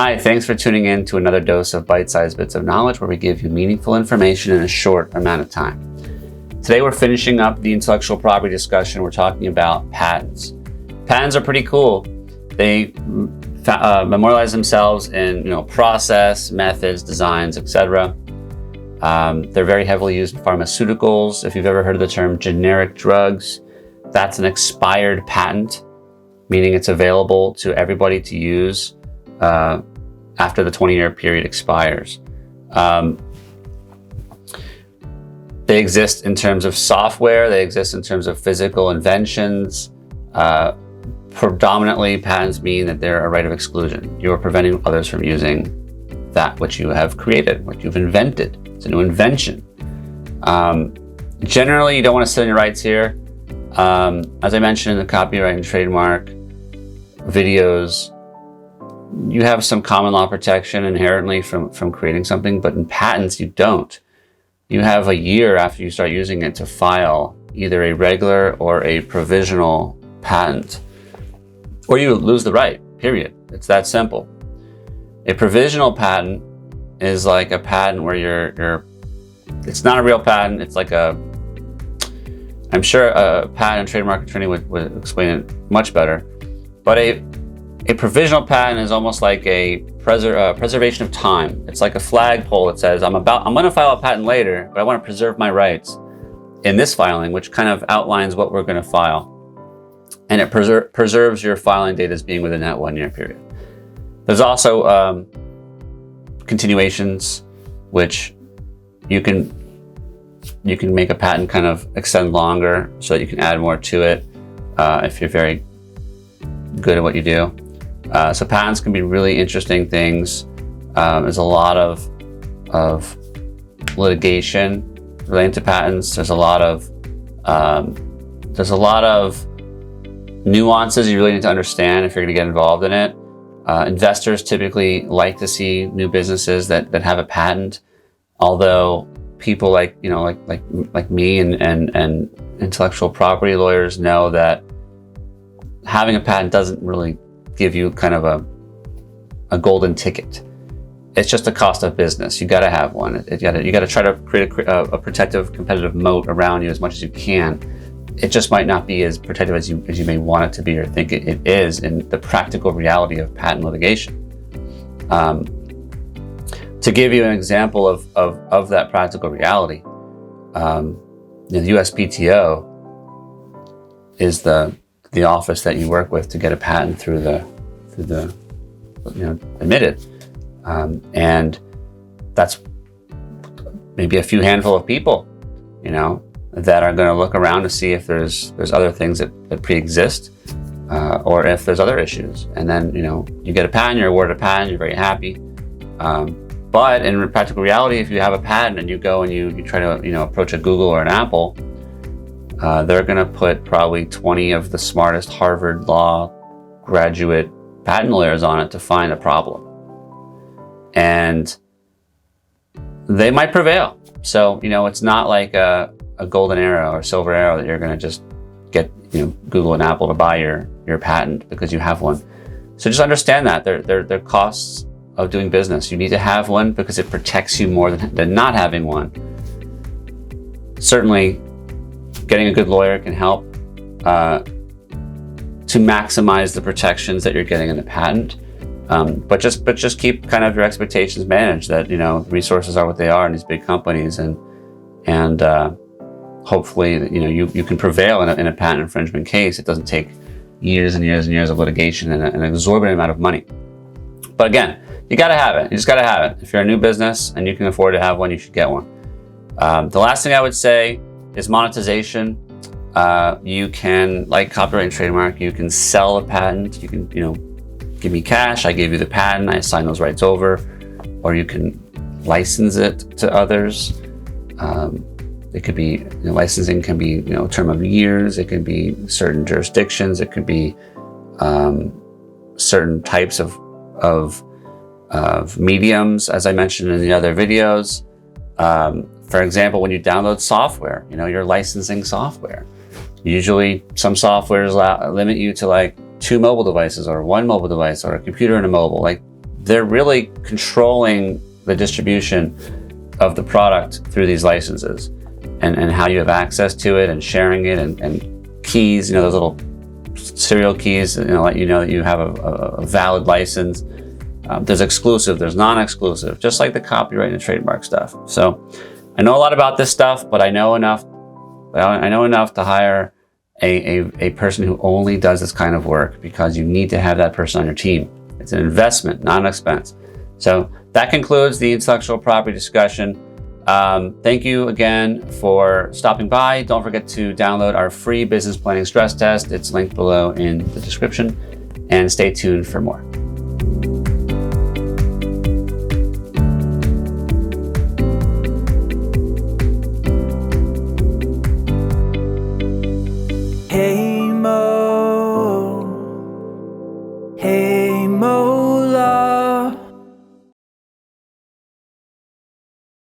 Hi, thanks for tuning in to another dose of bite-sized bits of knowledge where we give you meaningful information in a short amount of time. Today we're finishing up the intellectual property discussion. We're talking about patents. Patents are pretty cool. They memorialize themselves in process, methods, designs, etc. They're very heavily used in pharmaceuticals. If you've ever heard of the term generic drugs, that's an expired patent, meaning it's available to everybody to use after the 20-year period expires. They exist in terms of software. They exist in terms of physical inventions. Predominantly, patents mean that they're a right of exclusion. You are preventing others from using that which you have created, what you've invented. It's a new invention. Generally, you don't want to sit on your rights here. As I mentioned in the copyright and trademark videos, you have some common law protection inherently from creating something, but in patents, you don't. You have a year after you start using it to file either a regular or a provisional patent, or you lose the right, period. It's that simple. A provisional patent is like a patent where it's not a real patent. It's like I'm sure a patent and trademark attorney would explain it much better, but a provisional patent is almost like a preservation of time. It's like a flagpole that says, I'm going to file a patent later, but I want to preserve my rights in this filing, which kind of outlines what we're going to file. And it preserves your filing date as being within that 1 year period. There's also continuations, which you can make a patent kind of extend longer so that you can add more to it if you're very good at what you do. So patents can be really interesting things. There's a lot of litigation relating to patents. There's a lot of nuances you really need to understand if you're going to get involved in it. Investors typically like to see new businesses that have a patent, although people like me and intellectual property lawyers know that having a patent doesn't really give you kind of a golden ticket. It's just a cost of business. You got to have one. You got to try to create a protective, competitive moat around you as much as you can. It just might not be as protective as you may want it to be or think it is in the practical reality of patent litigation. To give you an example of that practical reality, the USPTO is the office that you work with to get a patent through the admitted, and that's maybe a few handful of people, that are going to look around to see if there's other things that pre-exist, or if there's other issues, and then you get a patent, you're awarded a patent, you're very happy. But in practical reality, if you have a patent and you go and you try to approach a Google or an Apple, they're going to put probably 20 of the smartest Harvard law graduate patent lawyers on it to find a problem. And they might prevail. So, it's not like a golden arrow or silver arrow that you're going to just get Google and Apple to buy your patent because you have one. So just understand that they're costs of doing business. You need to have one because it protects you more than not having one. Certainly, getting a good lawyer can help to maximize the protections that you're getting in the patent. But just keep kind of your expectations managed that resources are what they are in these big companies, and hopefully you can prevail in a patent infringement case. It doesn't take years and years and years of litigation and an exorbitant amount of money. But again, you got to have it. You just got to have it. If you're a new business and you can afford to have one, you should get one. The last thing I would say is monetization. You can, like copyright and trademark, you can sell a patent. You can, give me cash, I give you the patent, I assign those rights over, or you can license it to others. It could be, licensing can be, a term of years. It can be certain jurisdictions. It could be certain types of mediums, as I mentioned in the other videos. For example, when you download software, you're licensing software. Usually some softwares limit you to like 2 mobile devices or 1 mobile device or a computer and a mobile. Like they're really controlling the distribution of the product through these licenses, and how you have access to it, and sharing it, and keys, those little serial keys, let you know that you have a valid license. There's exclusive, there's non-exclusive, just like the copyright and trademark stuff. So I know a lot about this stuff, but I know enough to hire a person who only does this kind of work, because you need to have that person on your team. It's an investment, not an expense. So that concludes the intellectual property discussion. Thank you again for stopping by. Don't forget to download our free business planning stress test. It's linked below in the description, and stay tuned for more.